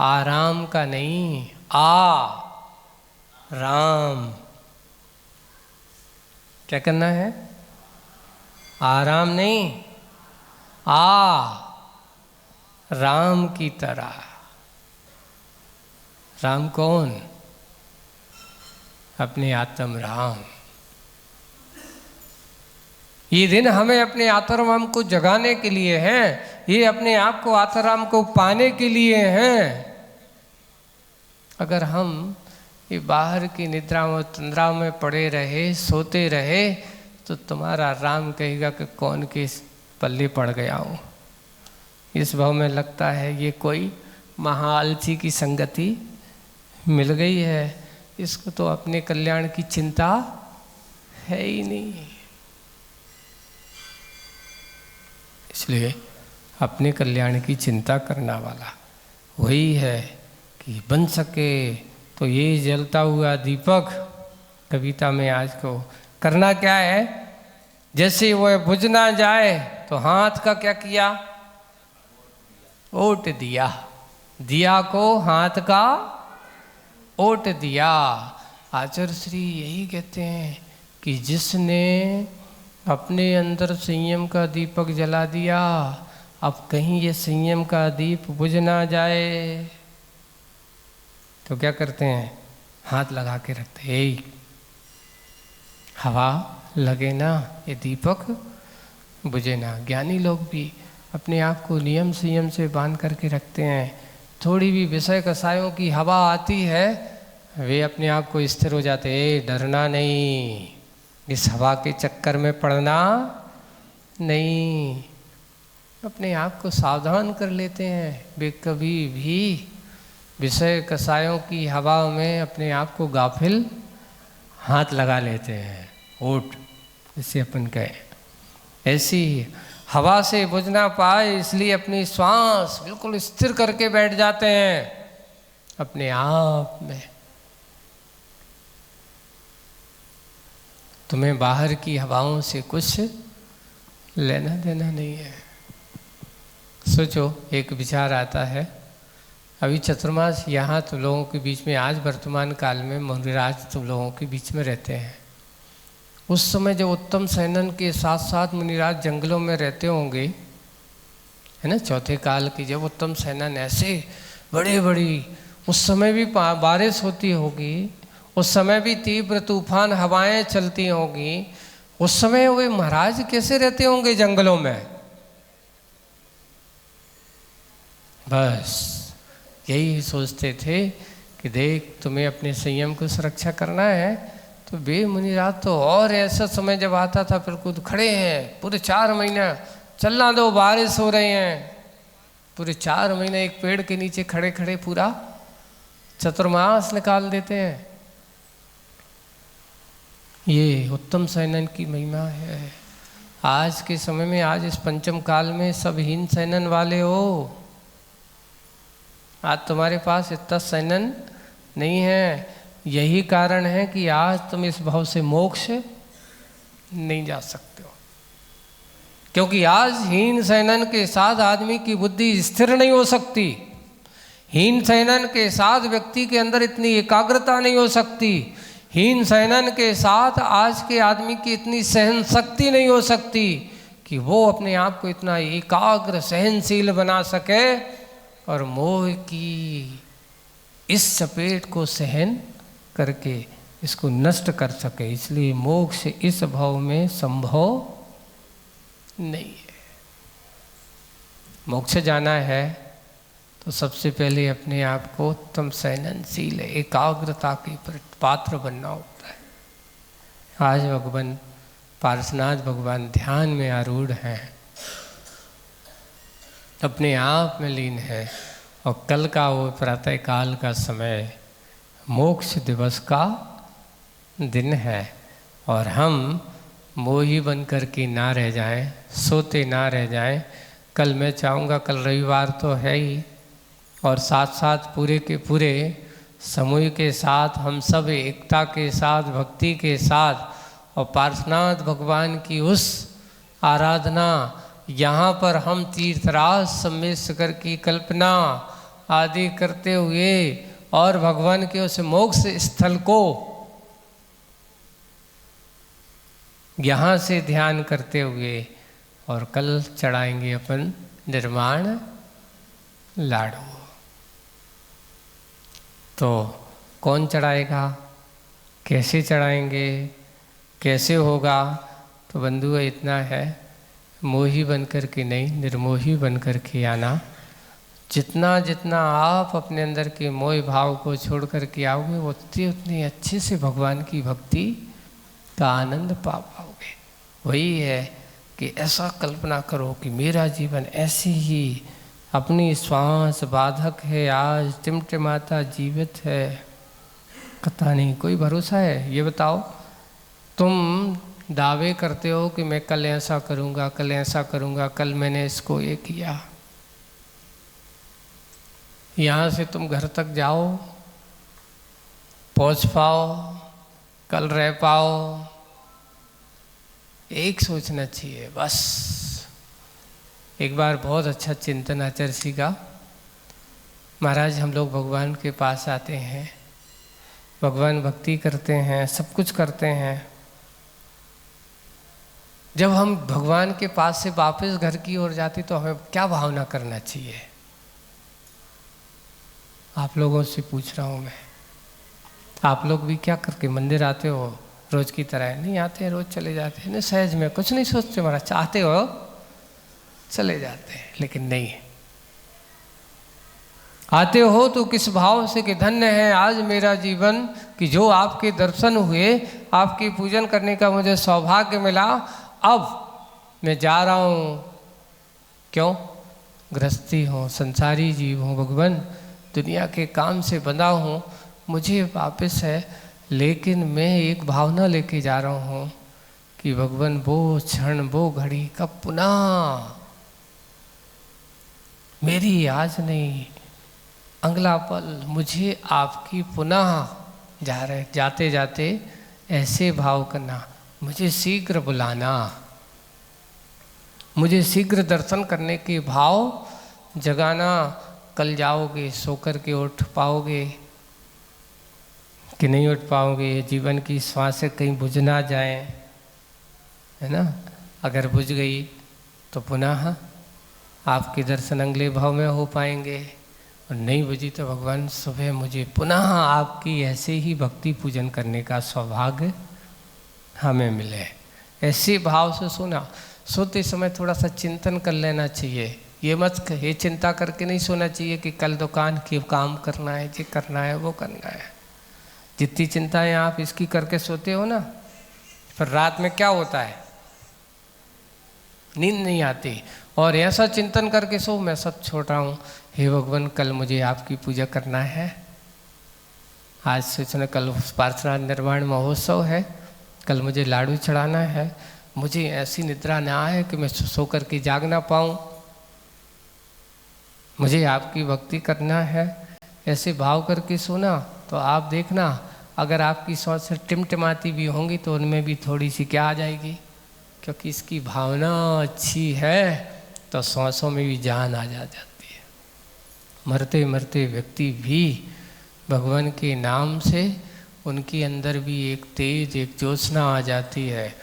आराम का नहीं, राम। क्या करना है? आराम नहीं, राम की तरह। राम कौन? अपने आत्म राम। ये दिन हमें अपने आत्माराम को जगाने के लिए है, ये अपने आप को आत्माराम को पाने के लिए हैं। अगर हम ये बाहर की निद्रा में तंद्रा में पड़े रहे, सोते रहे, तो तुम्हारा राम कहेगा कि कौन के पल्ले पड़ गया हूँ। इस भाव में लगता है ये कोई महाआलसी की संगति मिल गई है, इसको तो अपने कल्याण की चिंता है ही नहीं। इसलिए अपने कल्याण की चिंता करने वाला वही है कि बन सके तो ये जलता हुआ दीपक कविता में आज को करना क्या है, जैसे वह बुझ ना जाए तो हाथ का क्या किया, ओट दिया, दिया को हाथ का ओट दिया। आचार्य श्री यही कहते हैं कि जिसने अपने अंदर संयम का दीपक जला दिया, अब कहीं ये संयम का दीप बुझ ना जाए तो क्या करते हैं, हाथ लगा के रखते हैं, "ए, हवा लगे ना, ये दीपक बुझे ना"। ज्ञानी लोग भी अपने आप को नियम संयम से बांध करके रखते हैं। थोड़ी भी विषय कसायों की हवा आती है, वे अपने आप को स्थिर हो जाते हैं, डरना नहीं, इस हवा के चक्कर में पड़ना नहीं, अपने आप को सावधान कर लेते हैं। वे कभी भी विषय कसायों की हवा में अपने आप को गाफिल हाथ लगा लेते हैं, ओट जिसे अपन कहें। ऐसी हवा से बुझ ना पाए इसलिए अपनी श्वास बिल्कुल स्थिर करके बैठ जाते हैं अपने आप में। तुम्हें बाहर की हवाओं से कुछ लेना देना नहीं है। सोचो, एक विचार आता है, अभी चतुर्मास यहाँ तो लोगों के बीच में, आज वर्तमान काल में मुनिराज तो लोगों के बीच में रहते हैं। उस समय जब उत्तम सेनन के साथ साथ मुनिराज जंगलों में रहते होंगे, है ना, चौथे काल की जब उत्तम सेनन ऐसे बड़े बड़ी, उस समय भी बारिश होती होगी, उस समय भी तीव्र तूफान हवाएं चलती होंगी, उस समय वे महाराज कैसे रहते होंगे जंगलों में। बस यही सोचते थे कि देख, तुम्हें अपने संयम को सुरक्षा करना है तो वे मुनिराज तो, और ऐसा समय जब आता था फिर खुद खड़े हैं पूरे 4 महीना, चलना दो, बारिश हो रहे हैं, पूरे 4 महीने एक पेड़ के नीचे खड़े खड़े पूरा चतुर्मास निकाल देते हैं। ये उत्तम सेनन की महिमा है। आज के समय में, आज इस पंचम काल में सब हीन सेनन वाले हो। आज तुम्हारे पास इतना सेनन नहीं है। यही कारण है कि आज तुम इस भाव से मोक्ष नहीं जा सकते हो, क्योंकि आज हीन सेनन के साथ आदमी की बुद्धि स्थिर नहीं हो सकती। हीन सेनन के साथ व्यक्ति के अंदर इतनी एकाग्रता नहीं हो सकती। हीन सेनन के साथ आज के आदमी की इतनी सहन शक्ति नहीं हो सकती कि वो अपने आप को इतना एकाग्र सहनशील बना सके और मोह की इस चपेट को सहन करके इसको नष्ट कर सके। इसलिए मोक्ष इस भाव में संभव नहीं है। मोक्ष जाना है तो सबसे पहले अपने आप को उत्तम सहनशील एकाग्रता के पात्र बनना होता है। आज भगवान पार्श्वनाथ भगवान ध्यान में आरूढ़ हैं, अपने आप में लीन है, और कल का वो प्रातः काल का समय मोक्ष दिवस का दिन है, और हम मोही बन कर के ना रह जाएं, सोते ना रह जाएं। कल मैं चाहूँगा, कल रविवार तो है ही, और साथ साथ पूरे के पूरे समूह के साथ हम सब एकता के साथ, भक्ति के साथ, और पार्श्वनाथ भगवान की उस आराधना, यहाँ पर हम तीर्थराज सम्मेशकर की कल्पना आदि करते हुए और भगवान के उस मोक्ष स्थल को यहाँ से ध्यान करते हुए, और कल चढ़ाएंगे अपन निर्माण लाडू। तो कौन चढ़ाएगा, कैसे चढ़ाएंगे, कैसे होगा? तो बंधु इतना है, मोही बन कर के नहीं, निर्मोही बन कर के आना। जितना जितना आप अपने अंदर के मोह भाव को छोड़ कर के आओगे, उतनी उतनी अच्छे से भगवान की भक्ति का आनंद पा पाओगे। वही है कि ऐसा कल्पना करो कि मेरा जीवन ऐसी ही अपनी श्वास बाधक है, आज टिमटिमाता जीवित है, पता नहीं कोई भरोसा है? ये बताओ, तुम दावे करते हो कि मैं कल ऐसा करूँगा, कल ऐसा करूँगा, कल मैंने इसको ये किया। यहाँ से तुम घर तक जाओ, पहुँच पाओ, कल रह पाओ, एक सोचना चाहिए बस। एक बार बहुत अच्छा चिंतन आचार्य जी का, महाराज हम लोग भगवान के पास आते हैं, भगवान भक्ति करते हैं, सब कुछ करते हैं, जब हम भगवान के पास से वापस घर की ओर जाते तो हमें क्या भावना करना चाहिए? आप लोगों से पूछ रहा हूँ मैं। आप लोग भी क्या करके मंदिर आते हो रोज की तरह? नहीं आते हैं, रोज चले जाते हैं, नहीं सहज में कुछ नहीं सोचते, महाराज चाहते हो चले जाते हैं, लेकिन नहीं आते हो तो किस भाव से कि धन्य है आज मेरा जीवन कि जो आपके दर्शन हुए, आपकी पूजन करने का मुझे सौभाग्य मिला। अब मैं जा रहा हूँ, क्यों? गृहस्थी हूँ, संसारी जीव हूँ भगवान, दुनिया के काम से बंधा हूँ, मुझे वापस है, लेकिन मैं एक भावना लेके जा रहा हूँ कि भगवान वो क्षण वो घड़ी कब पुनः मेरी आज नहीं अगला पल मुझे आपकी पुनः जाते जाते ऐसे भाव करना, मुझे शीघ्र बुलाना, मुझे शीघ्र दर्शन करने के भाव जगाना। कल जाओगे सो कर के उठ पाओगे कि नहीं उठ पाओगे? जीवन की श्वास कहीं बुझ ना जाए, है ना? अगर बुझ गई तो पुनः आपके दर्शन अगले भाव में हो पाएंगे, और नहीं बुझी तो भगवान सुबह मुझे पुनः आपकी ऐसे ही भक्ति पूजन करने का सौभाग्य हमें मिले। ऐसे भाव से सोना। सोते समय थोड़ा सा चिंतन कर लेना चाहिए। ये चिंता करके नहीं सोना चाहिए कि कल दुकान के काम करना है, ये करना है, वो करना है। जितनी चिंताएं आप इसकी करके सोते हो ना, फिर रात में क्या होता है? नींद नहीं आती। और ऐसा चिंतन करके सो, मैं सब छोड़ रहा हूँ, हे भगवान कल मुझे आपकी पूजा करना है। आज से सुने कल पार्श्वनाथ निर्वाण महोत्सव है, कल मुझे लाडू चढ़ाना है, मुझे ऐसी निद्रा ना आए कि मैं सो कर के जाग ना पाऊँ, मुझे आपकी भक्ति करना है। ऐसे भाव करके सोना तो आप देखना, अगर आपकी सोच से टिमटिमाती भी होंगी तो उनमें भी थोड़ी सी क्या आ जाएगी, क्योंकि इसकी भावना अच्छी है तो सांसों में भी जान आ जाती है। मरते मरते व्यक्ति भी भगवान के नाम से उनके अंदर भी एक तेज, एक ज्योत्सना आ जाती है।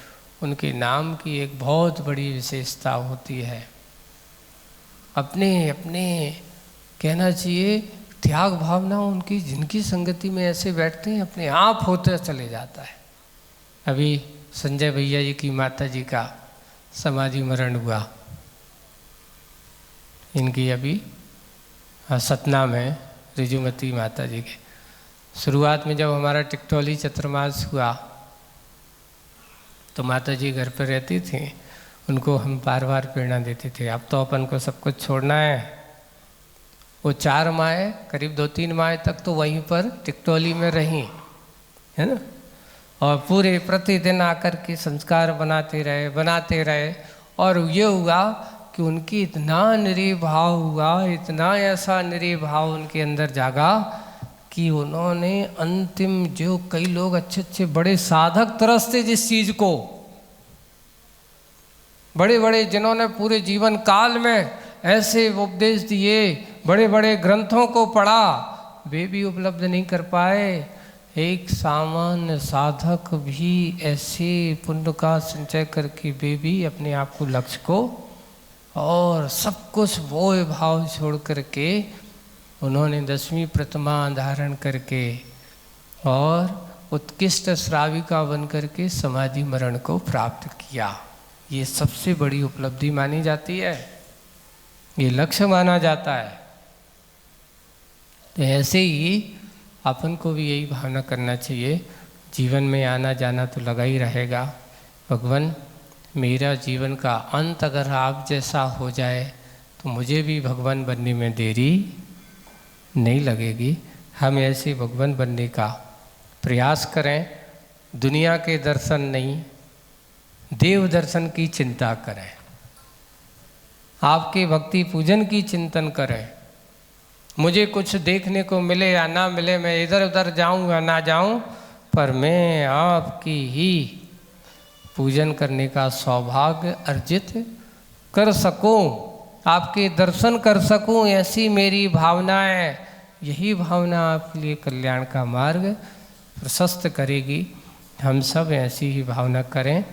उनके नाम की एक बहुत बड़ी विशेषता होती है। अपने अपने कहना चाहिए त्याग भावना उनकी, जिनकी संगति में ऐसे बैठते हैं अपने आप होते चले जाता है। अभी संजय भैया जी की माता जी का समाधि मरण हुआ, इनकी अभी सतना में रिजुमती माता जी के। शुरुआत में जब हमारा टिकटोली चतुर्मास हुआ तो माता जी घर पर रहती थी, उनको हम बार बार प्रेरणा देते थे, अब तो अपन को सब कुछ छोड़ना है। वो 4 माएँ, करीब 2-3 माएँ तक तो वहीं पर टिकटोली में रहीं, है ना, और पूरे प्रतिदिन आकर के संस्कार बनाते रहे। और ये हुआ कि उनकी इतना निरीह भाव हुआ, इतना ऐसा निरीह भाव उनके अंदर जागा कि उन्होंने अंतिम, जो कई लोग अच्छे अच्छे बड़े साधक तरसते जिस चीज को, बड़े बड़े जिन्होंने पूरे जीवन काल में ऐसे उपदेश दिए, बड़े बड़े ग्रंथों को पढ़ा, वे भी उपलब्ध नहीं कर पाए। एक सामान्य साधक भी ऐसे पुण्य का संचय करके वे भी अपने आप को, लक्ष्य को और सब कुछ वो भाव छोड़ करके उन्होंने 10वीं प्रतिमा धारण करके और उत्कृष्ट श्राविका बन करके समाधि मरण को प्राप्त किया। ये सबसे बड़ी उपलब्धि मानी जाती है, ये लक्ष्य माना जाता है। तो ऐसे ही अपन को भी यही भावना करना चाहिए। जीवन में आना जाना तो लगा ही रहेगा। भगवान मेरा जीवन का अंत अगर आप जैसा हो जाए तो मुझे भी भगवान बनने में देरी नहीं लगेगी। हम ऐसे भगवान बनने का प्रयास करें। दुनिया के दर्शन नहीं, देव दर्शन की चिंता करें, आपके भक्ति पूजन की चिंतन करें। मुझे कुछ देखने को मिले या ना मिले, मैं इधर उधर जाऊं या ना जाऊं, पर मैं आपकी ही पूजन करने का सौभाग्य अर्जित कर सकूं, आपके दर्शन कर सकूं, ऐसी मेरी भावना है। यही भावना आपके लिए कल्याण का मार्ग प्रशस्त करेगी। हम सब ऐसी ही भावना करें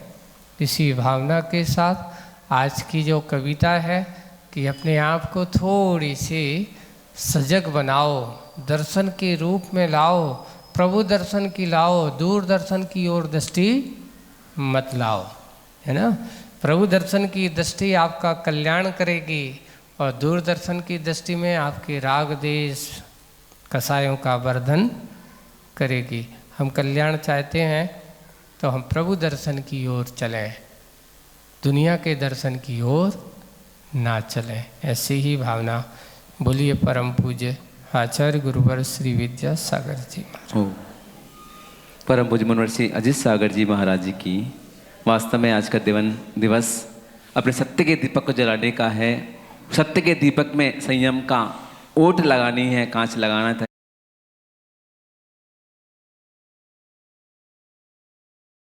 इसी भावना के साथ आज की जो कविता है कि अपने आप को थोड़ी सी सजग बनाओ, दर्शन के रूप में लाओ, प्रभु दर्शन की लाओ, दूर दर्शन की ओर दृष्टि मत लाओ, है ना। प्रभु दर्शन की दृष्टि आपका कल्याण करेगी और दूरदर्शन की दृष्टि में आपके राग देश कसायों का वर्धन करेगी। हम कल्याण चाहते हैं तो हम प्रभु दर्शन की ओर चलें, दुनिया के दर्शन की ओर ना चलें। ऐसी ही भावना बोलिए परम पूज्य आचार्य गुरुवर श्री विद्यासागर जी महाराज। परम पूज्य मुनिवर श्री अजित सागर जी महाराज जी की वास्तव में आज का दिवस अपने सत्य के दीपक को जलाने का है। सत्य के दीपक में संयम का ओट लगानी है, कांच लगाना था।